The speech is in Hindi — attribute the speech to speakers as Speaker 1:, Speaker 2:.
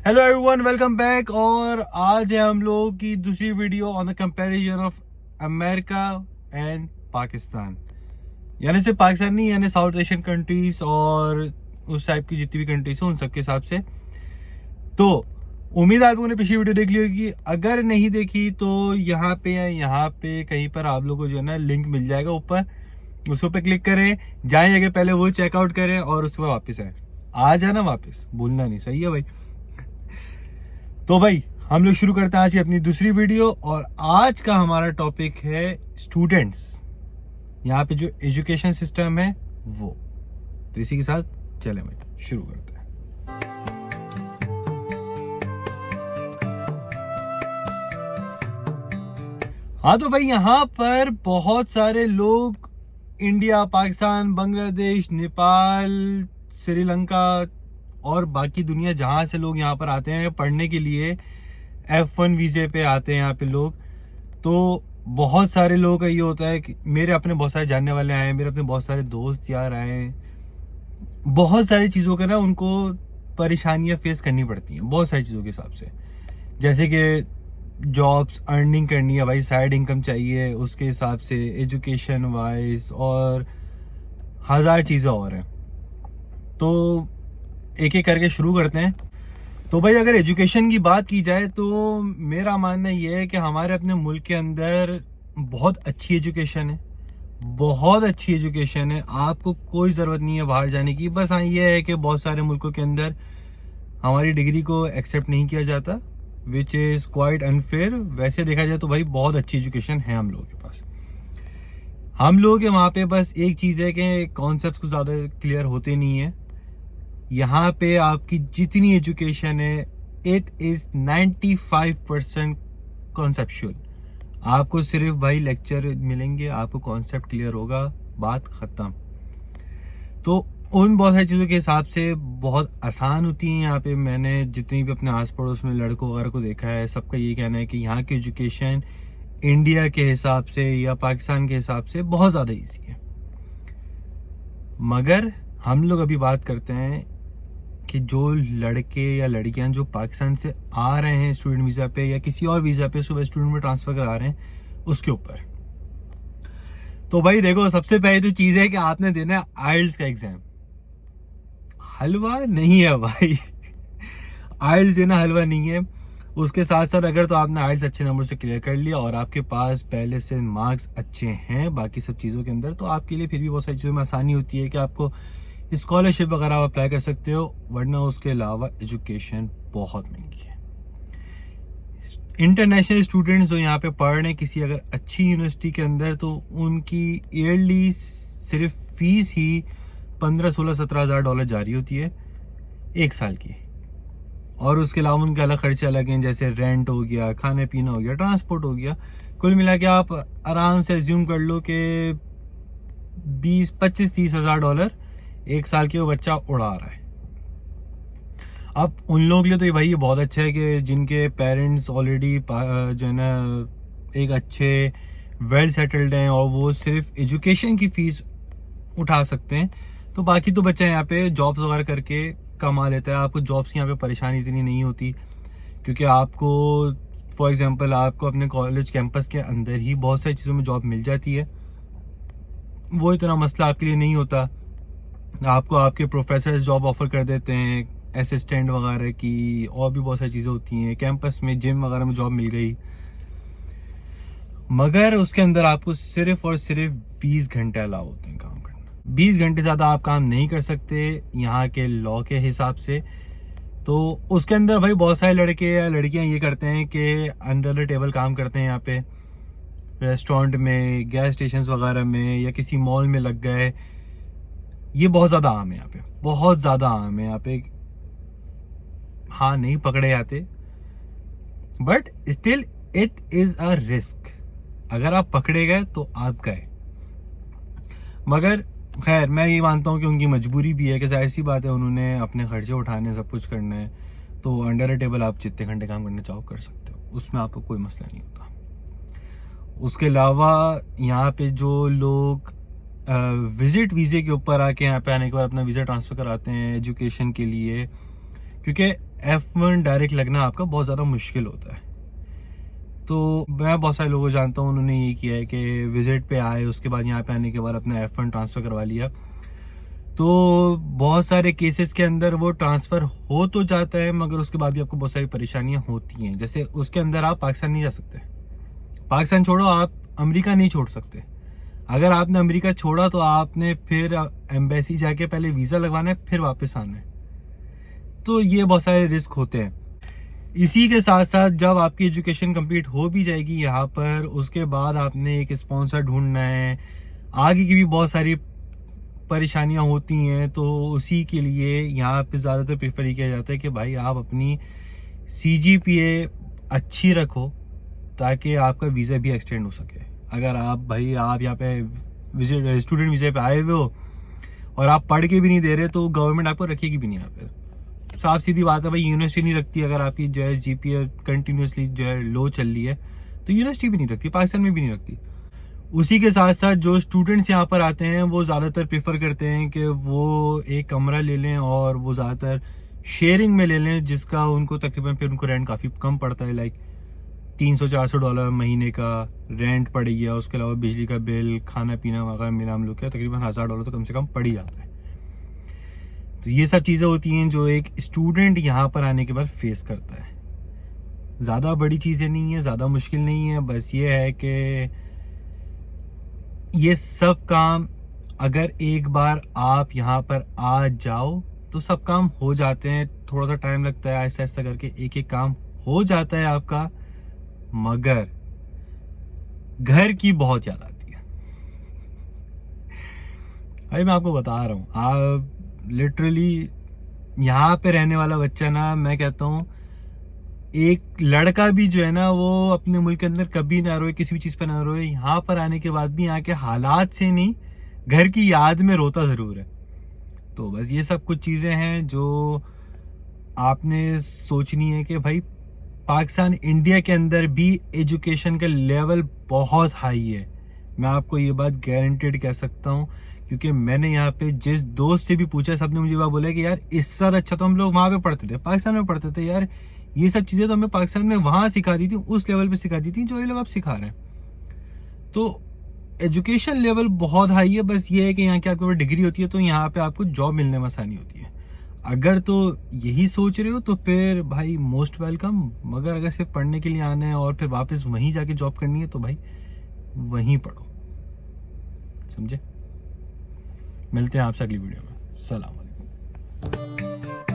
Speaker 1: Hello everyone, welcome back. और आज है हम लोग की दूसरी video on the comparison of America and Pakistan. यानी सिर्फ पाकिस्तान नहीं, यानी साउथ एशियन कंट्रीज और उस टाइप की जितनी भी कंट्रीज हैं उन सब के हिसाब से। तो उम्मीद है आप लोगों ने पिछली वीडियो देख ली होगी। अगर नहीं देखी तो यहाँ पे या यहाँ पे कहीं पर आप लोगों को जो है ना लिंक मिल जाएगा ऊपर, उसको पे क्लिक करें, जाएंगे पहले वो चेकआउट करें और उसके बाद वापस आए। आ जाना वापस, भूलना नहीं। सही है भाई। तो भाई हम लोग शुरू करते हैं आज की अपनी दूसरी वीडियो। और आज का हमारा टॉपिक है स्टूडेंट्स, यहाँ पे जो एजुकेशन सिस्टम है वो। तो इसी के साथ चले भाई शुरू करते हैं। हाँ तो भाई यहाँ पर बहुत सारे लोग इंडिया, पाकिस्तान, बांग्लादेश, नेपाल, श्रीलंका और बाकी दुनिया जहाँ से लोग यहाँ पर आते हैं पढ़ने के लिए, F1 वीजे पे आते हैं यहाँ पे लोग। तो बहुत सारे लोगों का ये होता है कि मेरे अपने बहुत सारे जानने वाले आए हैं, मेरे अपने बहुत सारे दोस्त यार आए हैं। बहुत सारी चीज़ों का ना उनको परेशानियाँ फेस करनी पड़ती हैं, बहुत सारी चीज़ों के हिसाब से। जैसे कि जॉब्स, अर्निंग करनी है भाई, साइड इनकम चाहिए, उसके हिसाब से एजुकेशन वाइज और हज़ार चीज़ें और हैं। तो एक एक करके शुरू करते हैं। तो भाई अगर एजुकेशन की बात की जाए तो मेरा मानना ये है कि हमारे अपने मुल्क के अंदर बहुत अच्छी एजुकेशन है, बहुत अच्छी एजुकेशन है। आपको कोई ज़रूरत नहीं है बाहर जाने की। बस हाँ ये है कि बहुत सारे मुल्कों के अंदर हमारी डिग्री को एक्सेप्ट नहीं किया जाता, विच इज़ क्वाइट अनफेयर। वैसे देखा जाए तो भाई बहुत अच्छी एजुकेशन है हम लोगों के पास। हम लोग के वहाँ पे बस एक चीज़ है कि कॉन्सेप्ट कुछ ज़्यादा क्लियर होते नहीं है। यहाँ पे आपकी जितनी एजुकेशन है इट इज़ 95% कॉन्सेप्चुअल। आपको सिर्फ भाई लेक्चर मिलेंगे, आपको कॉन्सेप्ट क्लियर होगा, बात ख़त्म। तो उन बहुत सारी चीज़ों के हिसाब से बहुत आसान होती हैं यहाँ पे। मैंने जितनी भी अपने आस पड़ोस में लड़कों वगैरह को देखा है, सबका ये कहना है कि यहाँ की एजुकेशन इंडिया के हिसाब से या पाकिस्तान के हिसाब से बहुत ज़्यादा ईजी है। मगर हम लोग अभी बात करते हैं कि जो लड़के या लड़कियां जो पाकिस्तान से आ रहे हैं स्टूडेंट वीज़ा पे या किसी और वीज़ा पे सुबह स्टूडेंट में ट्रांसफ़र करा रहे हैं उसके ऊपर। तो भाई देखो, सबसे पहले तो चीज़ है कि आपने देना है आइल्स का एग्ज़ाम। हलवा नहीं है भाई आइल्स देना हलवा नहीं है। उसके साथ साथ अगर तो आपने आइल्स अच्छे नंबर से क्लियर कर लिया और आपके पास पहले से मार्क्स अच्छे हैं बाकी सब चीज़ों के अंदर, तो आपके लिए फिर भी बहुत सारी चीज़ों में आसानी होती है कि आपको स्कॉलरशिप वगैरह आप अप्लाई कर सकते हो। वरना उसके अलावा एजुकेशन बहुत महंगी है। इंटरनेशनल स्टूडेंट्स जो यहाँ पे पढ़ रहे हैं किसी अगर अच्छी यूनिवर्सिटी के अंदर, तो उनकी ईयरली सिर्फ फीस ही 15, 16, 17 हज़ार डॉलर जारी होती है एक साल की। और उसके अलावा उनके अलग खर्चे अलग हैं, जैसे रेंट हो गया, खाने पीना हो गया, ट्रांसपोर्ट हो गया। कुल मिला के आप आराम से एज्यूम कर लो कि 20, 25, 30 हज़ार डॉलर एक साल के वो बच्चा उड़ा रहा है। अब उन लोगों के लिए तो ये भाई ये बहुत अच्छा है कि जिनके पेरेंट्स ऑलरेडी जो है ना एक अच्छे वेल सेटल्ड हैं और वो सिर्फ एजुकेशन की फीस उठा सकते हैं। तो बाकी तो बच्चा यहाँ पे जॉब्स वगैरह करके कमा लेता है। आपको जॉब्स की यहाँ पे परेशानी इतनी नहीं होती, क्योंकि आपको फॉर एग्जांपल आपको अपने कॉलेज कैंपस के अंदर ही बहुत सारी चीज़ों में जॉब मिल जाती है। वो इतना मसला आपके लिए नहीं होता। आपको आपके प्रोफेसर जॉब ऑफर कर देते हैं, असिस्टेंट वगैरह की, और भी बहुत सारी चीज़ें होती हैं। कैंपस में जिम वगैरह में जॉब मिल गई। मगर उसके अंदर आपको सिर्फ और सिर्फ 20 घंटे अलाउ होते हैं काम करना। 20 घंटे ज़्यादा आप काम नहीं कर सकते यहाँ के लॉ के हिसाब से। तो उसके अंदर भाई बहुत सारे लड़के या लड़कियाँ ये करते हैं कि अंडर द टेबल काम करते हैं यहाँ पे, रेस्टोरेंट में, गैस स्टेशन वगैरह में या किसी मॉल में लग गए। ये बहुत ज़्यादा आम है यहाँ पे, बहुत ज़्यादा आम है यहाँ पे। हाँ नहीं पकड़े जाते, but still it is a risk. अगर आप पकड़े गए तो आप गए। मगर खैर मैं ये मानता हूँ कि उनकी मजबूरी भी है कि जाहिर सी बात है उन्होंने अपने खर्चे उठाने, सब कुछ करना है। तो अंडर द टेबल आप जितने घंटे काम करना चाहो कर सकते हो, उसमें आपको कोई मसला नहीं होता। उसके अलावा यहाँ पे जो लोग विजिट वीज़े के ऊपर आके यहाँ पे आने के बाद अपना वीज़ा ट्रांसफ़र कराते हैं एजुकेशन के लिए, क्योंकि F1 डायरेक्ट लगना आपका बहुत ज़्यादा मुश्किल होता है। तो मैं बहुत सारे लोगों को जानता हूँ, उन्होंने ये किया है कि विजिट पे आए, उसके बाद यहाँ पे आने के बाद अपना F1 ट्रांसफ़र करवा लिया। तो बहुत सारे केसेस के अंदर वो ट्रांसफ़र हो तो जाता है, मगर उसके बाद भी आपको बहुत सारी परेशानियाँ होती हैं। जैसे उसके अंदर आप पाकिस्तान नहीं जा सकते, पाकिस्तान छोड़ो, आप अमेरिका नहीं छोड़ सकते। अगर आपने अमेरिका छोड़ा तो आपने फिर एम्बेसी जाके पहले वीज़ा लगवाना है, फिर वापस आना है। तो ये बहुत सारे रिस्क होते हैं। इसी के साथ साथ जब आपकी एजुकेशन कंप्लीट हो भी जाएगी यहाँ पर, उसके बाद आपने एक स्पॉन्सर ढूंढना है, आगे की भी बहुत सारी परेशानियाँ होती हैं। तो उसी के लिए यहाँ पे ज़्यादातर प्रेफर किया जाता है कि भाई आप अपनी CGPA अच्छी रखो, ताकि आपका वीज़ा भी एक्सटेंड हो सके। अगर आप यहाँ पे विजिट स्टूडेंट वीज़ा पे आए हुए हो और आप पढ़ के भी नहीं दे रहे, तो गवर्नमेंट आपको रखेगी भी नहीं यहाँ पे। साफ सीधी बात है भाई, यूनिवर्सिटी नहीं रखती। अगर आपकी जो है GPA कंटिन्यूसली जो है लो चल रही है, तो यूनिवर्सिटी भी नहीं रखती, पाकिस्तान में भी नहीं रखती। उसी के साथ साथ जो स्टूडेंट्स यहाँ पर आते हैं, वो ज़्यादातर प्रेफर करते हैं कि वो एक कमरा ले लें, और वो ज़्यादातर शेयरिंग में ले लें, जिसका उनको तकरीबन फिर उनको रेंट काफ़ी कम पड़ता है। लाइक $300-400 महीने का रेंट पड़ गया, उसके अलावा बिजली का बिल, खाना पीना वगैरह मिला हम लोग क्या तकरीबन $1000 तो कम से कम पड़ ही जाता है। तो ये सब चीज़ें होती हैं जो एक स्टूडेंट यहाँ पर आने के बाद फेस करता है। ज़्यादा बड़ी चीज़ें नहीं है, ज़्यादा मुश्किल नहीं है, बस ये है कि ये सब काम अगर एक बार आप यहाँ पर आ जाओ तो सब काम हो जाते हैं। थोड़ा सा टाइम लगता है, ऐसा ऐसा करके एक एक काम हो जाता है आपका, मगर घर की बहुत याद आती है। भाई मैं आपको बता रहा हूँ, आप लिटरली यहाँ पे रहने वाला बच्चा ना, मैं कहता हूँ एक लड़का भी जो है ना, वो अपने मुल्क के अंदर कभी ना रोए, किसी भी चीज़ पे ना रोए, यहाँ पर आने के बाद भी यहाँ के हालात से नहीं, घर की याद में रोता ज़रूर है। तो बस ये सब कुछ चीज़ें हैं जो आपने सोचनी है कि भाई पाकिस्तान इंडिया के अंदर भी एजुकेशन का लेवल बहुत हाई है। मैं आपको ये बात गारंटेड कह सकता हूँ, क्योंकि मैंने यहाँ पे जिस दोस्त से भी पूछा, सबने मुझे बात बोला कि यार इससे ज़्यादा अच्छा तो हम लोग वहाँ पे पढ़ते थे, पाकिस्तान में पढ़ते थे यार। ये सब चीज़ें तो हमें पाकिस्तान में वहाँ सिखा दी थी, उस लेवल पे सिखा दी थी जो ये लोग अब सिखा रहे हैं। तो एजुकेशन लेवल बहुत हाई है। बस ये है कि यहाँ की आपके पास डिग्री होती है तो यहाँ पे आपको जॉब मिलने में आसानी होती है। अगर तो यही सोच रहे हो तो फिर भाई मोस्ट वेलकम, मगर अगर सिर्फ पढ़ने के लिए आना है और फिर वापस वहीं जाके जॉब करनी है, तो भाई वहीं पढ़ो। समझे? मिलते हैं आपसे अगली वीडियो में। सलाम अलैकुम।